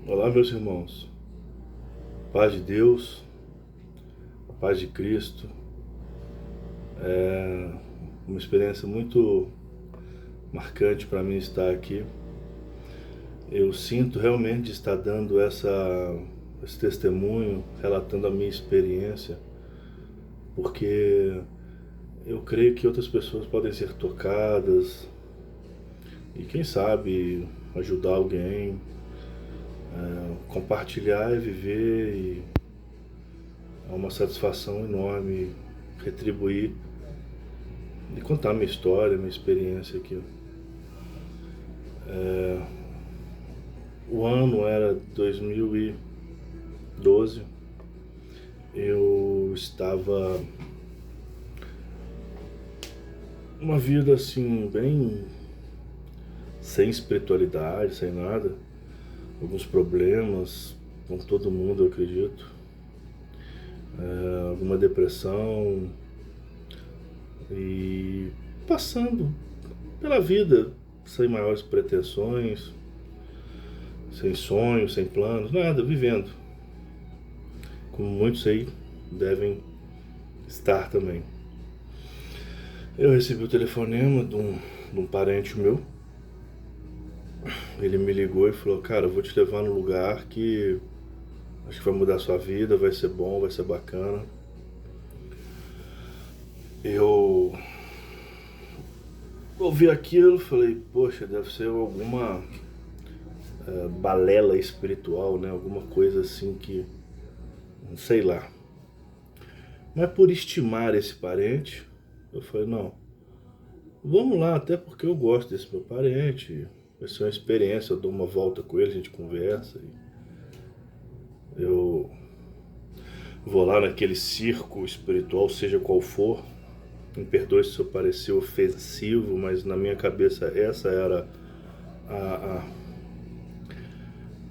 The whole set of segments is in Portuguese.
Olá, meus irmãos. Paz de Deus, a paz de Cristo. É uma experiência muito marcante para mim estar aqui. Eu sinto realmente estar dando esse testemunho, relatando a minha experiência, porque eu creio que outras pessoas podem ser tocadas e, quem sabe, ajudar alguém, compartilhar e viver. E é uma satisfação enorme retribuir e contar minha história, minha experiência aqui. O ano era 2012. Eu estava uma vida assim, bem sem espiritualidade, sem nada. Alguns problemas com todo mundo, eu acredito. Alguma depressão. E passando pela vida sem maiores pretensões, sem sonhos, sem planos, nada, vivendo. Como muitos aí devem estar também. Eu recebi o telefonema de um parente meu. Ele me ligou e falou: cara, eu vou te levar num lugar que acho que vai mudar a sua vida, vai ser bom, vai ser bacana. Eu ouvi aquilo, falei: poxa, deve ser alguma balela espiritual, né? Alguma coisa assim que, não sei lá. Mas por estimar esse parente, eu falei: não, vamos lá, até porque eu gosto desse meu parente. Vai ser uma experiência, eu dou uma volta com ele, a gente conversa. Eu vou lá naquele circo espiritual, seja qual for. Me perdoe se eu parecer ofensivo, mas na minha cabeça essa era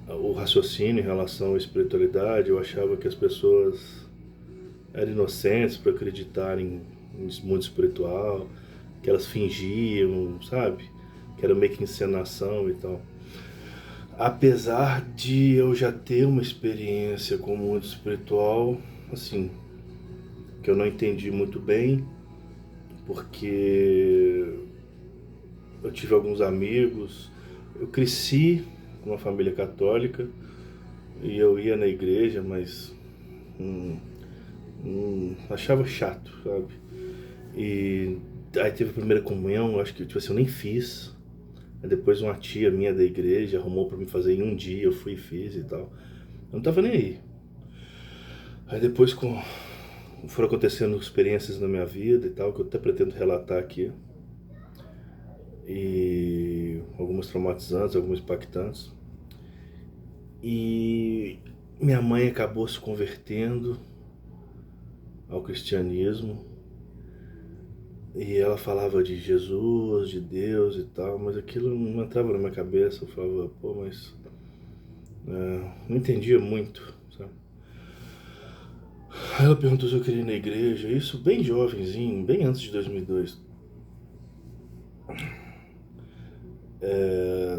o raciocínio em relação à espiritualidade. Eu achava que as pessoas eram inocentes para acreditarem em mundo espiritual, que elas fingiam, sabe? Que era meio que encenação e tal. Apesar de eu já ter uma experiência com o mundo espiritual, assim, que eu não entendi muito bem, porque eu tive alguns amigos, eu cresci numa família católica e eu ia na igreja, mas achava chato, sabe? E aí teve a primeira comunhão, acho que tipo assim, eu nem fiz. Aí depois uma tia minha da igreja arrumou pra me fazer em um dia, eu fui e fiz e tal. Eu não tava nem aí. Aí depois foram acontecendo experiências na minha vida e tal, que eu até pretendo relatar aqui. E algumas traumatizantes, algumas impactantes. E minha mãe acabou se convertendo ao cristianismo. E ela falava de Jesus, de Deus e tal, mas aquilo não entrava na minha cabeça. Eu falava: pô, mas não entendia muito, sabe? Aí ela perguntou se eu queria ir na igreja, isso bem jovenzinho, bem antes de 2002.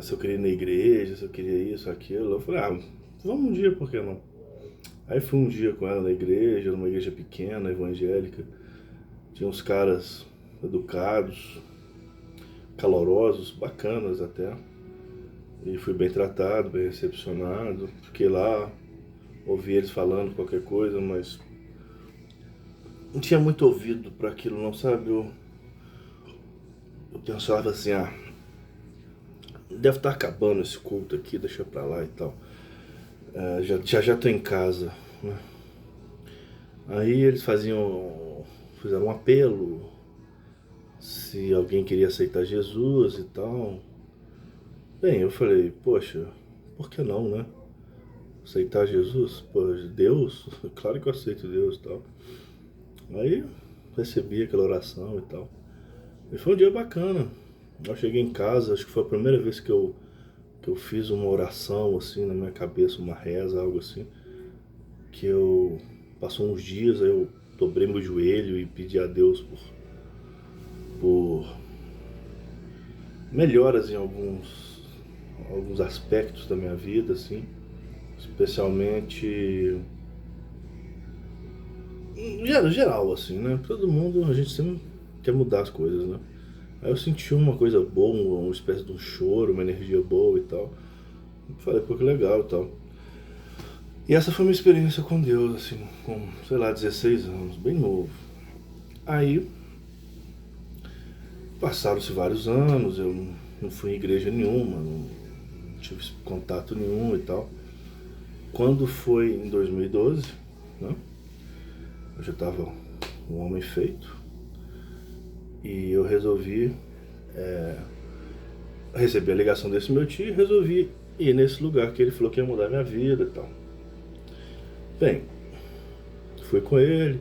Se eu queria ir na igreja, se eu queria isso, aquilo. Eu falei: vamos um dia, por que não? Aí fui um dia com ela na igreja, numa igreja pequena, evangélica. Tinha uns caras educados, calorosos, bacanas até. E fui bem tratado, bem recepcionado. Fiquei lá, ouvi eles falando qualquer coisa, mas não tinha muito ouvido para aquilo, não, sabe? Eu pensava assim: deve estar acabando esse culto aqui, deixa pra lá e tal. Já tô em casa, né? Aí eles fizeram um apelo, se alguém queria aceitar Jesus e tal. Bem, eu falei: poxa, por que não, né? Aceitar Jesus? Pô, Deus? Claro que eu aceito Deus e tal. Aí recebi aquela oração e tal. E foi um dia bacana. Eu cheguei em casa, acho que foi a primeira vez que eu fiz uma oração assim na minha cabeça, uma reza, algo assim. Que eu passou uns dias, aí eu dobrei meu joelho e pedi a Deus por melhoras em alguns aspectos da minha vida, assim. especialmente geral, assim, né? Todo mundo, a gente sempre quer mudar as coisas, né? Aí eu senti uma coisa boa, uma espécie de um choro, uma energia boa e tal. Falei, pô, que legal e tal. E essa foi uma experiência com Deus, assim, com, sei lá, 16 anos, bem novo. Aí, passaram-se vários anos, eu não fui em igreja nenhuma, não tive contato nenhum e tal. Quando foi em 2012, né? Eu já estava um homem feito e eu resolvi receber a ligação desse meu tio e resolvi ir nesse lugar que ele falou que ia mudar minha vida e tal. Bem, fui com ele,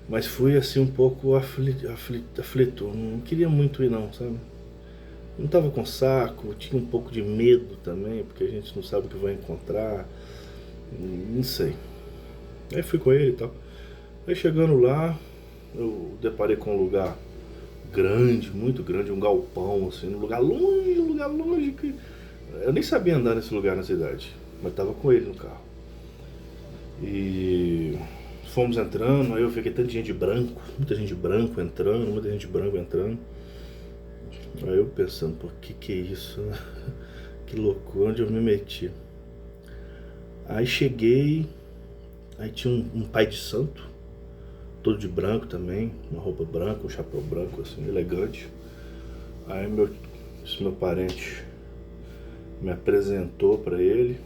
mas fui assim um pouco aflito, não queria muito ir não, sabe? Não tava com saco, tinha um pouco de medo também, porque a gente não sabe o que vai encontrar, não sei. Aí fui com ele e tal. Aí chegando lá, eu deparei com um lugar grande, muito grande, um galpão, assim, um lugar longe que... Eu nem sabia andar nesse lugar na cidade, mas tava com ele no carro. E fomos entrando, aí eu vi que tanta gente branco, muita gente branco entrando, muita gente branco entrando. Aí eu pensando, pô, que é isso? Que loucura, onde eu me meti? Aí cheguei, aí tinha um pai de santo, todo de branco também, uma roupa branca, um chapéu branco, assim, elegante. Aí esse meu parente me apresentou pra ele,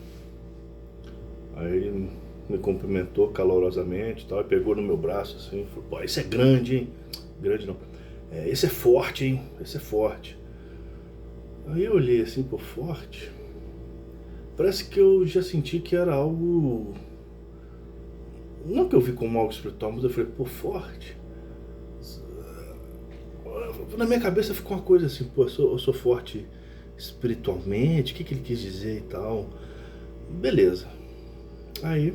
aí ele me cumprimentou calorosamente e tal, e pegou no meu braço assim, falou, pô, esse é grande, hein? Grande não. Esse é forte, hein? Esse é forte. Aí eu olhei assim, pô, forte? Parece que eu já senti que era algo... Não que eu vi como algo espiritual, mas eu falei, pô, forte? Na minha cabeça ficou uma coisa assim, pô, eu sou forte espiritualmente, o que ele quis dizer e tal. Beleza. Aí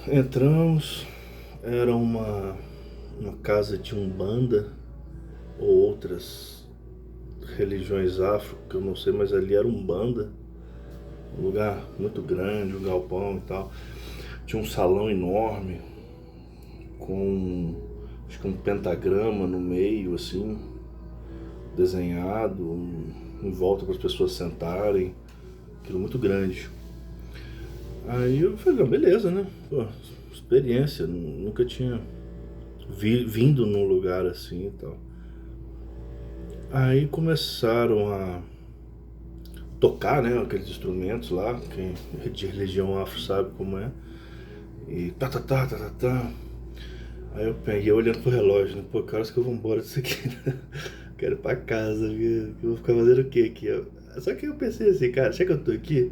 entramos, era uma casa de umbanda ou outras religiões afro, que eu não sei, mas ali era umbanda, um lugar muito grande, um galpão e tal. Tinha um salão enorme com acho que um pentagrama no meio, assim, desenhado, em volta para as pessoas sentarem, aquilo muito grande. Aí eu falei, beleza, né? Pô, experiência, nunca tinha vindo num lugar assim e tal. Aí começaram a tocar, né, aqueles instrumentos lá, quem de religião afro sabe como é. E tá. Aí eu peguei olhando pro relógio, né? Pô, que horas que eu vou embora disso aqui, né? Quero ir pra casa, viu? Eu vou ficar fazendo o que aqui? Só que eu pensei assim, cara, já que eu tô aqui,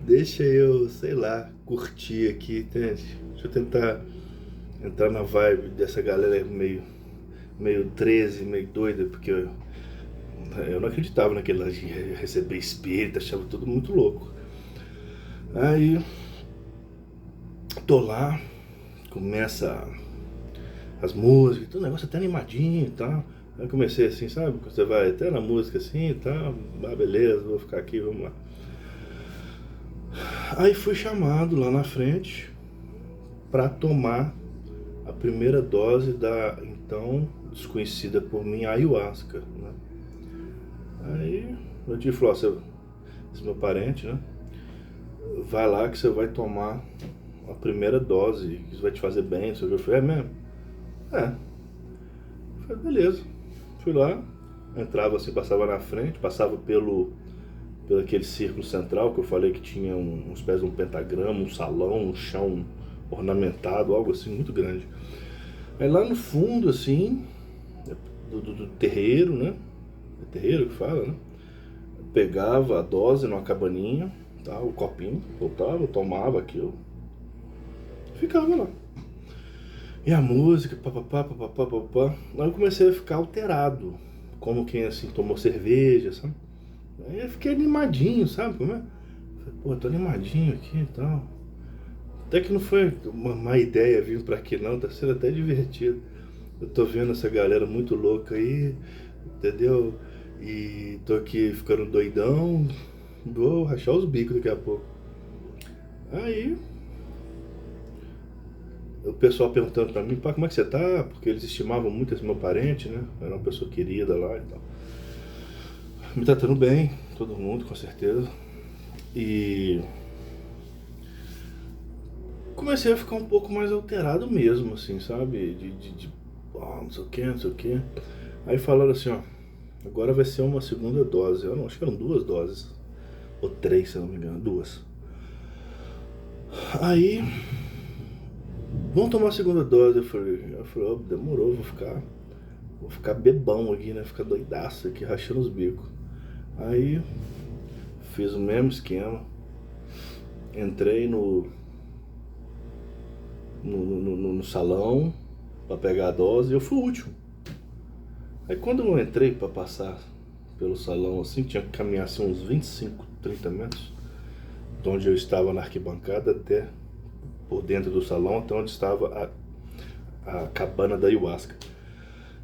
deixa eu, sei lá, curtir aqui, entende? Deixa eu tentar entrar na vibe dessa galera meio 13, meio doida, porque eu não acreditava naquele lá de receber espírito, achava tudo muito louco. Aí tô lá, começa as músicas, o negócio até animadinho e tal. Aí comecei assim, sabe? Você vai até na música assim e tal, beleza, vou ficar aqui, vamos lá. Aí fui chamado lá na frente para tomar a primeira dose da então desconhecida por mim ayahuasca, né? Aí meu tio falou, esse meu parente, né? Vai lá que você vai tomar a primeira dose, que isso vai te fazer bem. Eu falei, é mesmo? É. Eu falei, beleza. Fui lá, entrava assim, passava na frente, passava pelo aquele círculo central que eu falei que tinha uns pés de um pentagrama, um salão, um chão ornamentado, algo assim muito grande. Aí lá no fundo, assim, do terreiro, né? É terreiro que fala, né? Pegava a dose numa cabaninha, tá? O copinho, voltava, tomava aquilo, ficava lá. E a música, papapá. Aí eu comecei a ficar alterado, como quem assim tomou cerveja, sabe? Aí eu fiquei animadinho, sabe como é? Falei, pô, tô animadinho aqui e tal. Até que não foi uma má ideia vir pra aqui não, tá sendo até divertido. Eu tô vendo essa galera muito louca aí, entendeu? E tô aqui ficando doidão, Vou rachar os bicos daqui a pouco. Aí, o pessoal perguntando pra mim, pá, como é que você tá? Porque eles estimavam muito esse meu parente, né? Era uma pessoa querida lá e tal. Me tratando bem, todo mundo, com certeza. E comecei a ficar um pouco mais alterado mesmo, assim, sabe? Não sei o que, não sei o que. Aí falaram assim, ó, agora vai ser uma segunda dose. Eu não, acho que eram 2 doses. Ou 3, se eu não me engano, 2. Aí, vamos tomar a segunda dose. Eu falei, oh, demorou, vou ficar bebão aqui, né? Ficar doidaço aqui, rachando os bicos. Aí, fiz o mesmo esquema. Entrei no salão pra pegar a dose e eu fui o último. Aí quando eu entrei pra passar pelo salão assim, tinha que caminhar assim, uns 25, 30 metros, de onde eu estava na arquibancada até por dentro do salão, até onde estava a cabana da ayahuasca.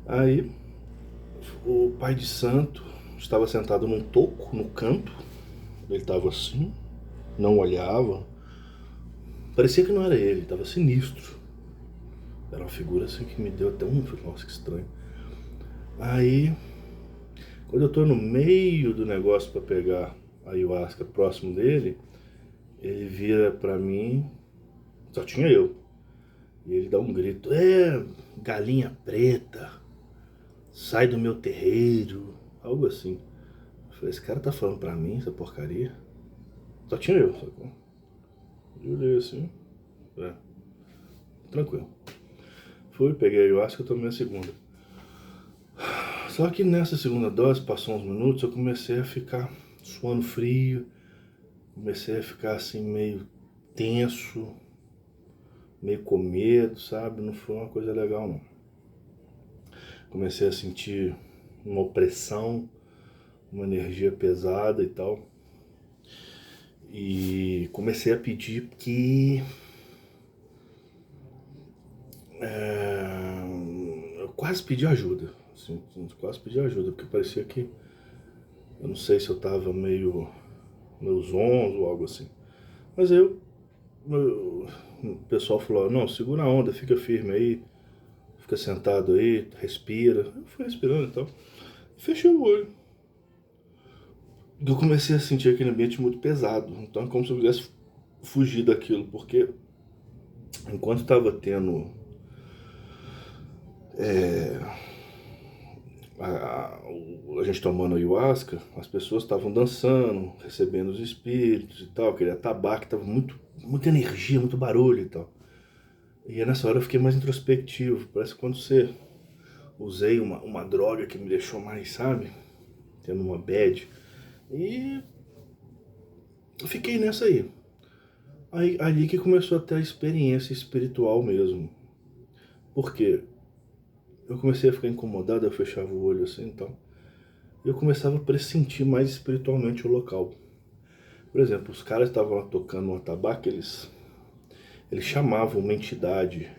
Aí o pai de santo estava sentado num toco, no canto, ele estava assim, não olhava, parecia que não era ele, estava sinistro. Era uma figura assim que me deu até um... Nossa, que estranho. Aí, quando eu tô no meio do negócio para pegar a ayahuasca próximo dele, ele vira pra mim, só tinha eu. E ele dá um grito, galinha preta, sai do meu terreiro, algo assim. Eu falei, esse cara tá falando pra mim essa porcaria? Só tinha eu, sacou? Eu olhei assim, tranquilo. Fui, peguei a ayahuasca e tomei a segunda. Só que nessa segunda dose, passou uns minutos, eu comecei a ficar suando frio, comecei a ficar assim meio tenso, meio com medo, sabe? Não foi uma coisa legal não. Comecei a sentir uma opressão, uma energia pesada e tal. E comecei a pedir que... eu quase pedi ajuda, assim, quase pedi ajuda, porque parecia que... Eu não sei se eu tava meio zonzo ou algo assim. Mas o pessoal falou, não, segura a onda, fica firme aí, fica sentado aí, respira. Eu fui respirando e tal. Fechei o olho. Eu comecei a sentir aquele ambiente muito pesado. Então é como se eu quisesse fugir daquilo, porque enquanto estava tendo a gente tomando ayahuasca, as pessoas estavam dançando, recebendo os espíritos e tal, aquele atabaque, tava muita energia, muito barulho e tal. E nessa hora eu fiquei mais introspectivo, parece que quando você... Usei uma droga que me deixou mais, sabe, tendo uma bad. E fiquei nessa aí. Ali que começou a ter a experiência espiritual mesmo. Porque eu comecei a ficar incomodado, eu fechava o olho assim e tal. E eu começava a pressentir mais espiritualmente o local. Por exemplo, os caras estavam lá tocando um atabaque, eles chamavam uma entidade,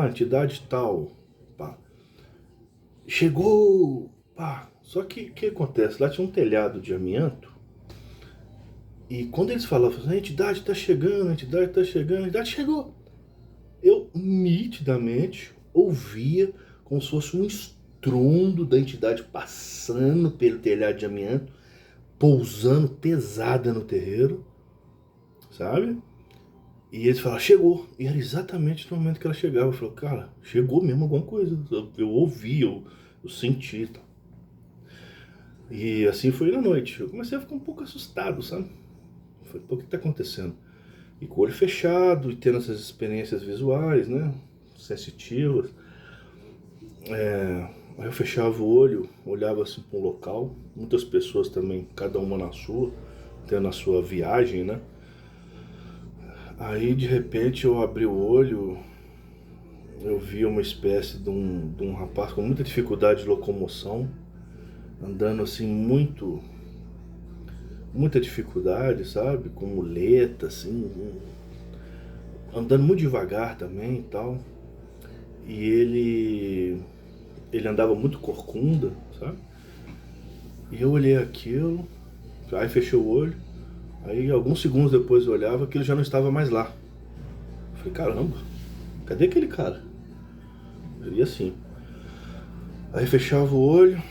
entidade tal, pá. Chegou, pá. Só que o que acontece? Lá tinha um telhado de amianto. E quando eles falavam assim, a entidade tá chegando, a entidade tá chegando, a entidade chegou. Eu nitidamente ouvia como se fosse um estrondo da entidade passando pelo telhado de amianto, pousando pesada no terreiro, sabe? E eles falavam, chegou. E era exatamente no momento que ela chegava. Eu falei, cara, chegou mesmo alguma coisa. Eu ouvi, eu senti e tal. E assim foi na noite. Eu comecei a ficar um pouco assustado, sabe? Eu falei, pô, o que tá acontecendo? E com o olho fechado, e tendo essas experiências visuais, né? Sensitivas. Aí eu fechava o olho, olhava assim para um local. Muitas pessoas também, cada uma na sua, tendo a sua viagem, né? Aí de repente eu abri o olho, eu vi uma espécie de um rapaz com muita dificuldade de locomoção, andando assim muita dificuldade, sabe? Com muleta, assim, andando muito devagar também e tal. E ele andava muito corcunda, sabe? E eu olhei aquilo, aí fechei o olho, aí alguns segundos depois eu olhava, aquilo já não estava mais lá. Eu falei, caramba, cadê aquele cara? E assim, aí fechava o olho,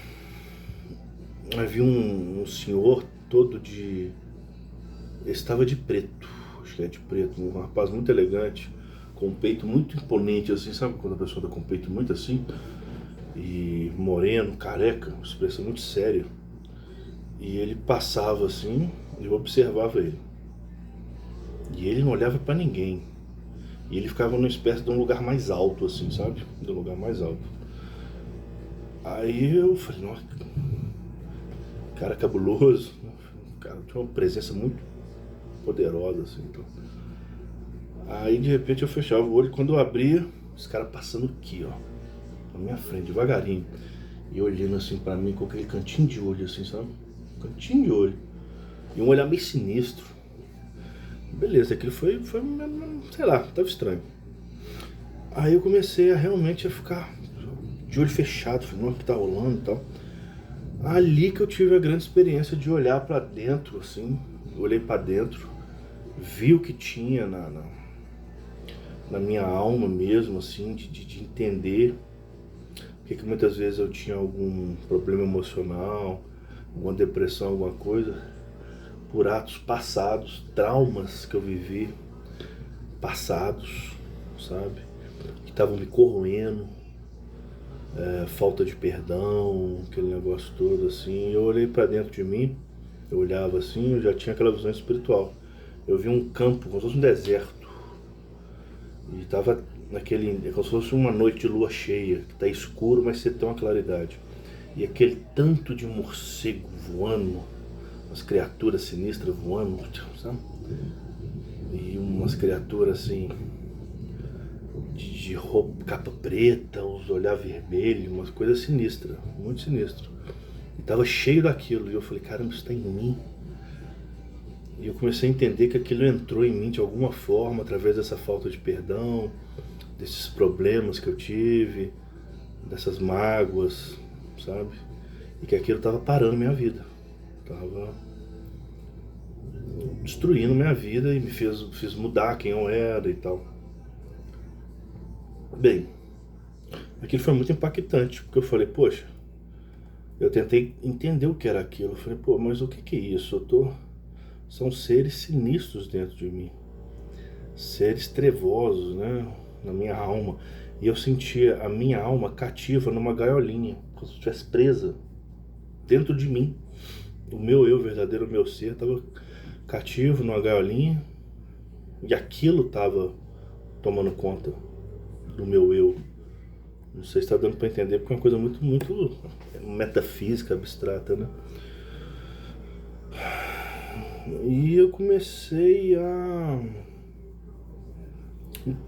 aí vi um senhor todo de... Ele estava de preto, acho que é de preto, um rapaz muito elegante, com um peito muito imponente, assim, sabe quando a pessoa tá com o peito muito assim? E moreno, careca, uma expressão muito séria. E ele passava assim, e eu observava ele. E ele não olhava pra ninguém. E ele ficava numa espécie de um lugar mais alto, assim, sabe? De um lugar mais alto. Aí eu falei, nossa, cara cabuloso. O cara tinha uma presença muito poderosa, assim, então. Aí de repente eu fechava o olho, quando eu abria, os caras passando aqui, ó, na minha frente, devagarinho. E olhando assim pra mim com aquele cantinho de olho, assim, sabe? Cantinho de olho. E um olhar meio sinistro. Beleza, aquilo foi, sei lá, tava estranho. Aí eu comecei a realmente a ficar de olho fechado, falei, nossa, o que tá rolando e tal. Ali que eu tive a grande experiência de olhar pra dentro, assim, olhei pra dentro, vi o que tinha na minha alma mesmo, assim, de entender porque que muitas vezes eu tinha algum problema emocional, alguma depressão, alguma coisa, por atos passados, traumas que eu vivi, passados, sabe? Que estavam me corroendo, falta de perdão, aquele negócio todo assim. Eu olhei pra dentro de mim, eu olhava assim, eu já tinha aquela visão espiritual. Eu vi um campo, como se fosse um deserto, e tava naquele, como se fosse uma noite de lua cheia, que tá escuro, mas você tem uma claridade. E aquele tanto de morcego voando, umas criaturas sinistras voando, sabe? E umas criaturas assim, de roupa, capa preta, os olhar vermelho, umas coisas sinistras, muito sinistro. E tava cheio daquilo, e eu falei, caramba, isso tá em mim. E eu comecei a entender que aquilo entrou em mim de alguma forma, através dessa falta de perdão, desses problemas que eu tive, dessas mágoas, sabe? E que aquilo tava parando minha vida, tava destruindo minha vida e me fez mudar quem eu era e tal. Bem, aquilo foi muito impactante, porque eu falei, poxa, eu tentei entender o que era aquilo. Eu falei, pô, mas o que é isso? São seres sinistros dentro de mim, seres trevosos, né, na minha alma. E eu sentia a minha alma cativa numa gaiolinha, como se estivesse presa dentro de mim. O meu eu verdadeiro, o meu ser, estava cativo numa gaiolinha, e aquilo estava tomando conta do meu eu. Não sei se está dando para entender, porque é uma coisa muito metafísica, abstrata, né? E eu comecei a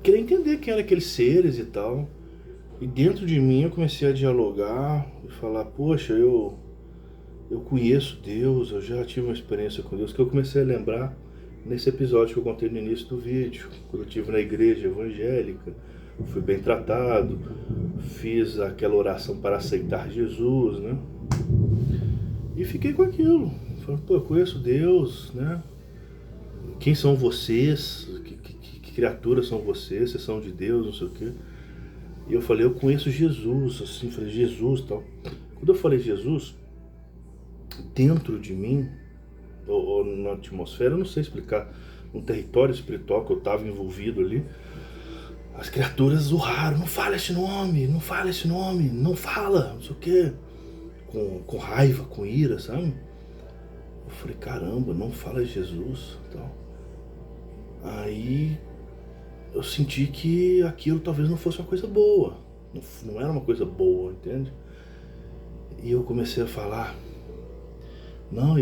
querer entender quem eram aqueles seres e tal. E dentro de mim eu comecei a dialogar e falar, poxa, eu conheço Deus, eu já tive uma experiência com Deus, que eu comecei a lembrar nesse episódio que eu contei no início do vídeo, quando eu estive na igreja evangélica, fui bem tratado, fiz aquela oração para aceitar Jesus, né? E fiquei com aquilo. Falei, pô, eu conheço Deus, né? Quem são vocês? Que criaturas são vocês? Vocês são de Deus, não sei o quê. E eu falei, eu conheço Jesus, assim, falei, Jesus e tal. Quando eu falei Jesus, dentro de mim, ou na atmosfera, eu não sei explicar, um território espiritual que eu estava envolvido ali, as criaturas urraram, não fala esse nome, não fala esse nome, não fala, não sei o quê. Com raiva, com ira, sabe? Eu falei, caramba, não fala Jesus e tal. Aí eu senti que aquilo talvez não fosse uma coisa boa. Não era uma coisa boa, entende? E eu comecei a falar, não,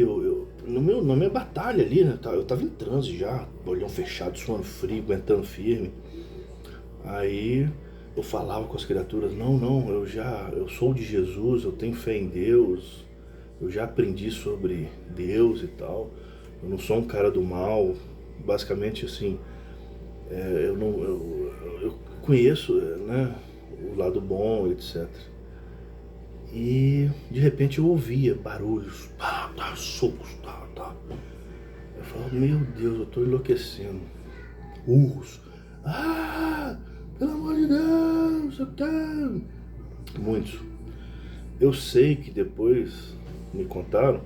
na minha batalha ali, né? Eu tava em transe já, olhão fechado, suando frio, aguentando firme. Aí eu falava com as criaturas, não, eu sou de Jesus, eu tenho fé em Deus, eu já aprendi sobre Deus e tal, eu não sou um cara do mal, basicamente assim, eu conheço, né, o lado bom, etc. E de repente eu ouvia barulhos, socos, Eu falava, meu Deus, eu tô enlouquecendo. Urros. Pelo amor de Deus, eu quero. Muitos. Eu sei que depois me contaram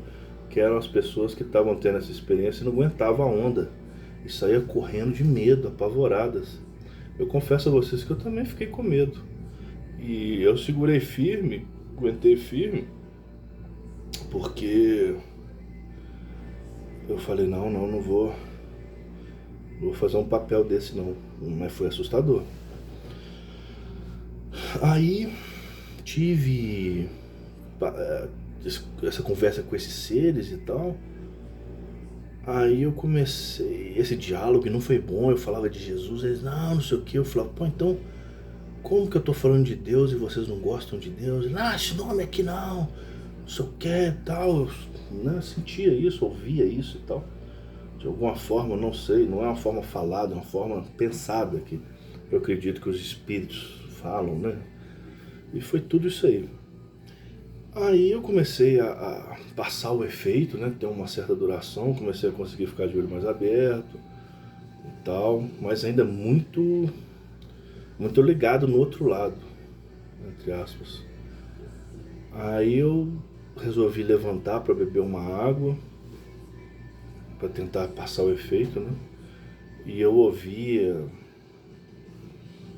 que eram as pessoas que estavam tendo essa experiência e não aguentavam a onda. E saía correndo de medo, apavoradas. Eu confesso a vocês que eu também fiquei com medo. E eu segurei firme, aguentei firme, porque eu falei, não vou fazer um papel desse não. Mas foi assustador. Aí tive essa conversa com esses seres e tal. Aí eu comecei esse diálogo e não foi bom. Eu falava de Jesus, eles não sei o que. Eu falava, pô, então como que eu tô falando de Deus e vocês não gostam de Deus? Esse nome aqui não sei o que e tal. Eu sentia isso, ouvia isso e tal. De alguma forma, não sei, não é uma forma falada, é uma forma pensada que eu acredito que os espíritos falam, né? E foi tudo isso aí. Aí eu comecei a passar o efeito, né? Ter uma certa duração, comecei a conseguir ficar de olho mais aberto e tal, mas ainda muito ligado no outro lado, entre aspas. Aí eu resolvi levantar para beber uma água, para tentar passar o efeito, né? E eu ouvia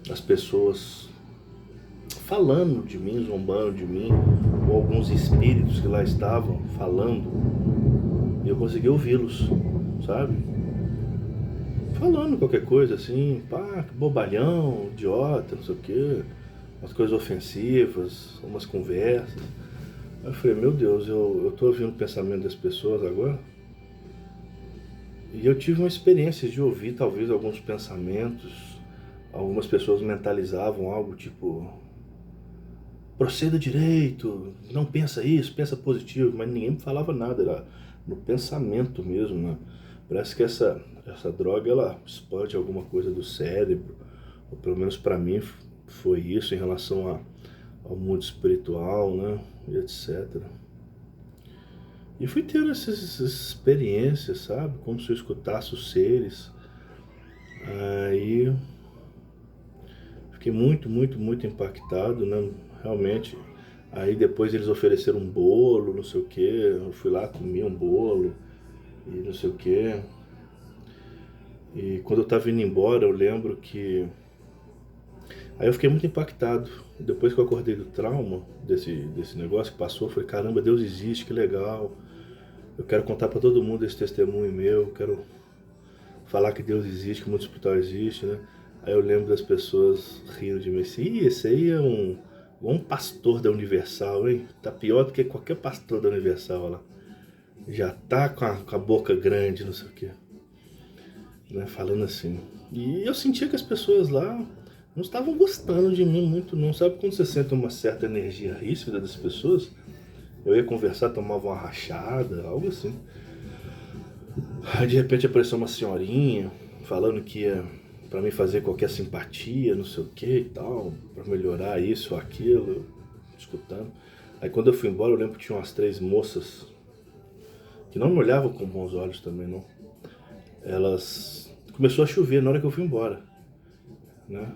as pessoas falando de mim, zombando de mim, ou alguns espíritos que lá estavam falando, e eu consegui ouvi-los, sabe? Falando qualquer coisa assim, que bobalhão, idiota, não sei o quê, umas coisas ofensivas, umas conversas. Aí eu falei, meu Deus, eu tô ouvindo o pensamento das pessoas agora. E eu tive uma experiência de ouvir talvez alguns pensamentos. Algumas pessoas mentalizavam algo tipo, proceda direito, não pensa isso, pensa positivo, mas ninguém me falava nada, era no pensamento mesmo, né? Parece que essa droga, ela expande alguma coisa do cérebro, ou pelo menos para mim foi isso em relação ao mundo espiritual, né, e etc. E fui tendo essas experiências, sabe, como se eu escutasse os seres. Aí fiquei muito impactado, né, realmente. Aí depois eles ofereceram um bolo, não sei o que, eu fui lá, comi um bolo e não sei o que. E quando eu tava indo embora, eu lembro que... Aí eu fiquei muito impactado. Depois que eu acordei do trauma, desse negócio que passou, eu falei, caramba, Deus existe, que legal. Eu quero contar pra todo mundo esse testemunho meu, quero falar que Deus existe, que o mundo espiritual existe, né? Aí eu lembro das pessoas rindo de mim assim, esse aí é um pastor da Universal, hein? Tá pior do que qualquer pastor da Universal lá. Já tá com a boca grande, não sei o quê. Né, falando assim. E eu sentia que as pessoas lá não estavam gostando de mim muito não. Sabe quando você sente uma certa energia ríspida das pessoas? Eu ia conversar, tomava uma rachada, algo assim. Aí de repente apareceu uma senhorinha falando que ia pra mim fazer qualquer simpatia, não sei o que e tal, pra melhorar isso ou aquilo, escutando. Aí quando eu fui embora, eu lembro que tinha umas 3 moças que não me olhavam com bons olhos também, não. Elas... Começou a chover na hora que eu fui embora, né?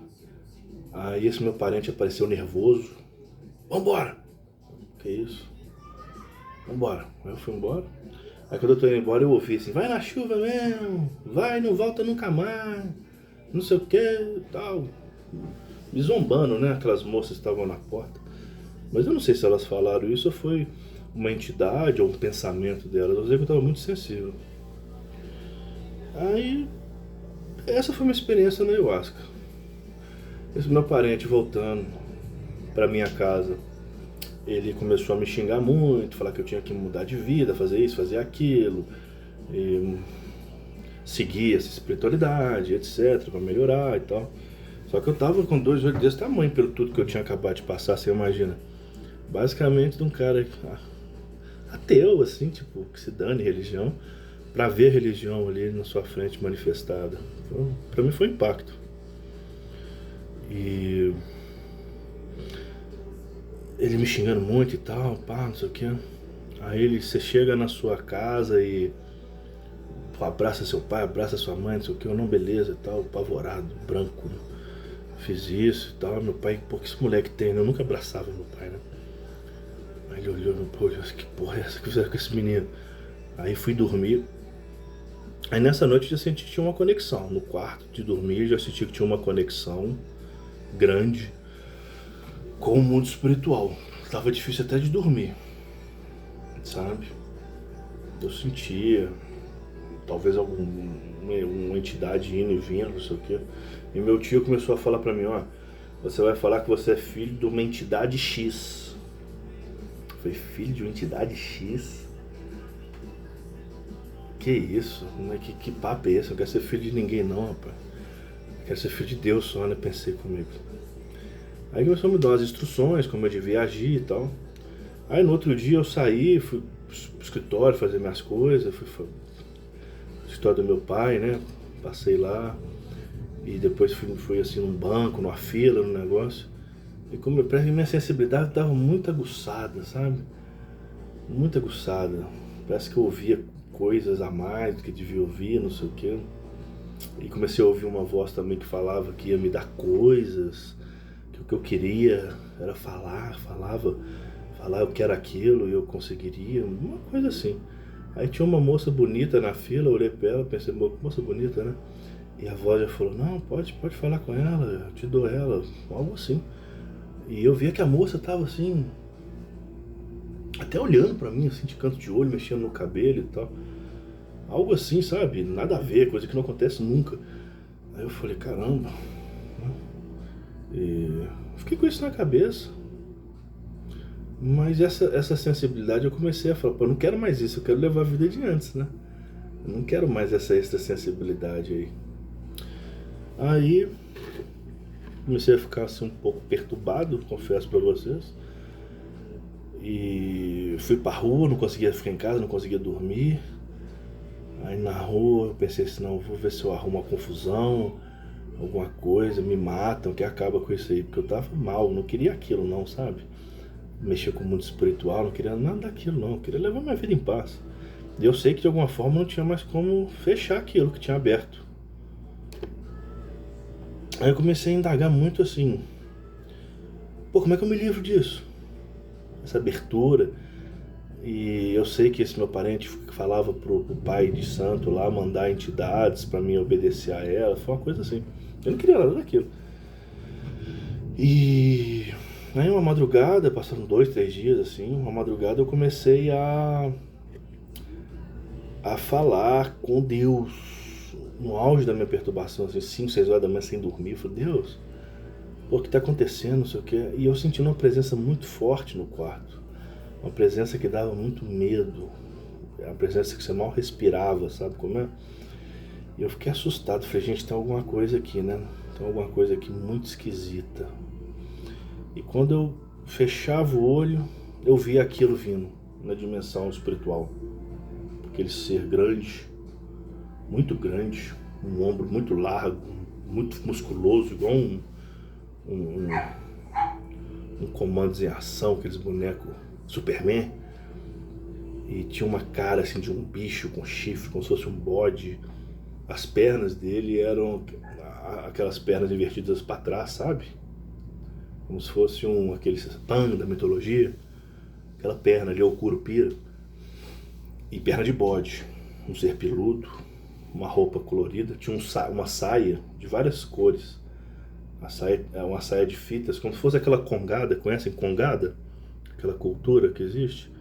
Aí esse meu parente apareceu nervoso. Vambora! Que isso? Vambora. Aí eu fui embora. Aí quando eu tô indo embora eu ouvi assim, vai na chuva mesmo, vai, não volta nunca mais, não sei o que tal. Me zombando, né? Aquelas moças estavam na porta. Mas eu não sei se elas falaram isso ou foi uma entidade ou um pensamento delas. Eu sei que eu tava muito sensível. Aí, essa foi uma experiência na ayahuasca. Esse meu parente voltando pra minha casa, ele começou a me xingar muito, falar que eu tinha que mudar de vida, fazer isso, fazer aquilo, e seguir essa espiritualidade, etc, pra melhorar e tal. Só que eu tava com 2 olhos desse tamanho pelo tudo que eu tinha acabado de passar, você imagina. Basicamente de um cara ateu, assim, tipo, que se dane religião, pra ver a religião ali na sua frente manifestada. Então, pra mim foi um impacto. E ele me xingando muito e tal, pá, não sei o que. Aí você chega na sua casa e pô, abraça seu pai, abraça sua mãe, não sei o que, eu não, beleza e tal, apavorado, branco, né? Fiz isso e tal, meu pai, pô, que esse moleque tem, né? Eu nunca abraçava meu pai, né? Aí ele olhou, pô, que porra é essa que fizeram com esse menino? Aí fui dormir. Aí nessa noite eu já senti que tinha uma conexão. No quarto de dormir eu já senti que tinha uma conexão grande com o mundo espiritual. Tava difícil até de dormir, sabe? Eu sentia, talvez uma entidade indo e vindo, não sei o quê. E meu tio começou a falar pra mim, ó, você vai falar que você é filho de uma entidade X. Eu falei, filho de uma entidade X? Que isso? Que papo é esse? Eu não quero ser filho de ninguém não, rapaz. Eu quero ser filho de Deus só, né? Pensei comigo. Aí começou a me dar umas instruções, como eu devia agir e tal. Aí no outro dia eu saí, fui pro escritório fazer minhas coisas, fui pro escritório do meu pai, né? Passei lá. E depois fui assim num banco, numa fila, num negócio. E como parece que minha sensibilidade estava muito aguçada, sabe? Muito aguçada. Parece que eu ouvia coisas a mais do que devia ouvir, não sei o quê. E comecei a ouvir uma voz também que falava que ia me dar coisas, que o que eu queria era falar eu quero aquilo e eu conseguiria, uma coisa assim. Aí tinha uma moça bonita na fila, eu olhei pra ela, pensei, moça bonita, né? E a voz já falou, não, pode falar com ela, eu te dou ela, algo assim. E eu via que a moça tava assim, até olhando pra mim, assim, de canto de olho, mexendo no cabelo e tal. Algo assim, sabe? Nada a ver, coisa que não acontece nunca. Aí eu falei, caramba. E fiquei com isso na cabeça. Mas essa sensibilidade eu comecei a falar, pô, eu não quero mais isso, eu quero levar a vida de antes, né? Eu não quero mais essa sensibilidade aí. Aí comecei a ficar assim um pouco perturbado, confesso pra vocês. E fui pra rua, não conseguia ficar em casa, não conseguia dormir. Aí na rua eu pensei assim, não, vou ver se eu arrumo uma confusão, alguma coisa, me matam, que acaba com isso aí. Porque eu tava mal, não queria aquilo não, sabe? Mexer com o mundo espiritual, não queria nada daquilo não, eu queria levar minha vida em paz. E eu sei que de alguma forma não tinha mais como fechar aquilo que tinha aberto. Aí eu comecei a indagar muito assim, pô, como é que eu me livro disso? Essa abertura. E eu sei que esse meu parente falava pro pai de santo lá mandar entidades pra mim obedecer a ela, foi uma coisa assim. Eu não queria nada daquilo. E aí uma madrugada, passando 2, 3 dias assim, uma madrugada eu comecei a falar com Deus, no auge da minha perturbação, assim, 5, 6 horas da manhã sem dormir. Eu falei, Deus, pô, o que tá acontecendo, não sei o que. E eu senti uma presença muito forte no quarto. Uma presença que dava muito medo. Uma presença que você mal respirava, sabe como é? E eu fiquei assustado. Falei, gente, tem alguma coisa aqui, né? Tem alguma coisa aqui muito esquisita. E quando eu fechava o olho, eu via aquilo vindo na dimensão espiritual. Aquele ser grande, um ombro muito largo, muito musculoso, igual um comandos em ação, aqueles bonecos Superman. E tinha uma cara assim de um bicho com chifre, como se fosse um bode. As pernas dele eram aquelas pernas invertidas para trás, sabe? Como se fosse aquele Pan da mitologia. Aquela perna ali é o Curupira. E perna de bode. Um ser peludo, uma roupa colorida. Tinha uma saia de várias cores. A saia é uma saia de fitas, como se fosse aquela congada, conhecem congada? Aquela cultura que existe.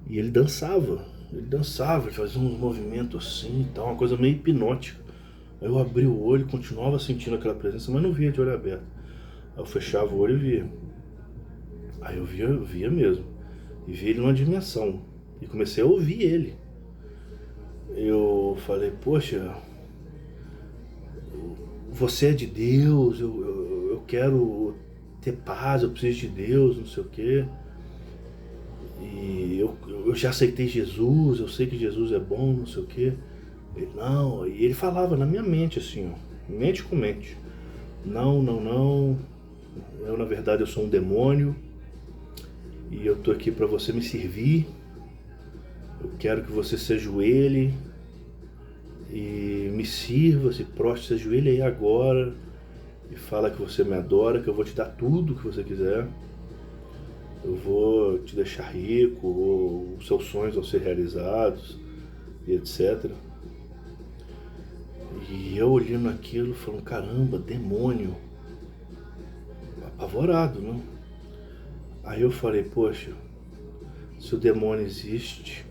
E ele dançava, ele fazia uns movimentos assim e tal, uma coisa meio hipnótica. Aí eu abri o olho, continuava sentindo aquela presença, mas não via de olho aberto. Aí eu fechava o olho e via. Aí eu via mesmo. E via ele numa dimensão. E comecei a ouvir ele. Eu falei, poxa, você é de Deus, eu quero ter paz, eu preciso de Deus, não sei o quê. E eu já aceitei Jesus, eu sei que Jesus é bom, não sei o quê. Ele, não, e ele falava na minha mente assim, ó, mente com mente. Não, eu na verdade eu sou um demônio. e eu tô aqui para você me servir. Eu quero que você se ajoelhe e me sirva, se prostre, se ajoelhe aí agora e fala que você me adora, que eu vou te dar tudo que você quiser. Eu vou te deixar rico, ou os seus sonhos vão ser realizados, e etc. E eu olhando aquilo, falando, caramba, demônio. Apavorado, né? Aí eu falei, poxa, se o demônio existe,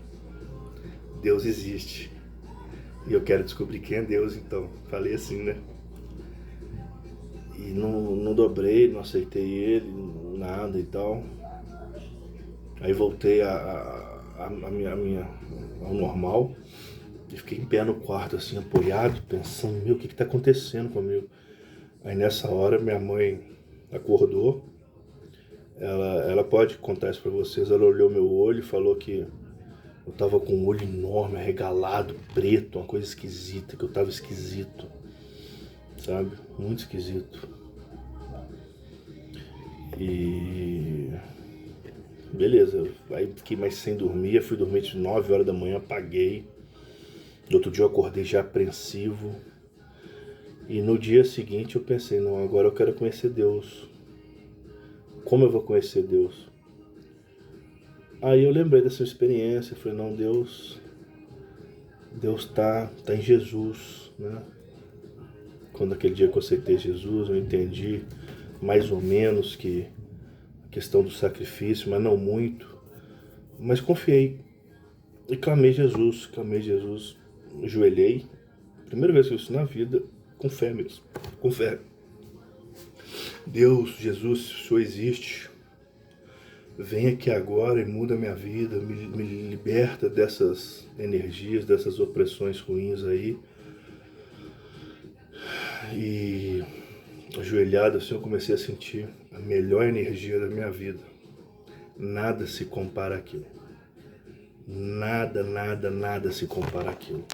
Deus existe. E eu quero descobrir quem é Deus, então. Falei assim, né? E não dobrei, não aceitei ele, nada e tal. Aí voltei ao normal e fiquei em pé no quarto, assim, apoiado, pensando, meu, o que tá acontecendo comigo? Aí nessa hora minha mãe acordou, ela pode contar isso pra vocês, ela olhou meu olho e falou que eu tava com um olho enorme, arregalado, preto, uma coisa esquisita, que eu tava esquisito, sabe? Muito esquisito. E beleza, aí fiquei mais sem dormir, fui dormir de 9 horas da manhã, apaguei. No outro dia eu acordei já apreensivo. E no dia seguinte eu pensei, não, agora eu quero conhecer Deus. Como eu vou conhecer Deus? Aí eu lembrei dessa experiência, falei, não, Deus tá em Jesus, né? Quando aquele dia que eu aceitei Jesus, eu entendi mais ou menos que a questão do sacrifício, mas não muito. Mas confiei e clamei Jesus, ajoelhei. Primeira vez que eu isso na vida, com fé mesmo, com fé. Deus, Jesus, se o Senhor existe, vem aqui agora e muda a minha vida, me liberta dessas energias, dessas opressões ruins aí. E ajoelhado assim eu comecei a sentir a melhor energia da minha vida. Nada se compara àquilo. Nada se compara àquilo.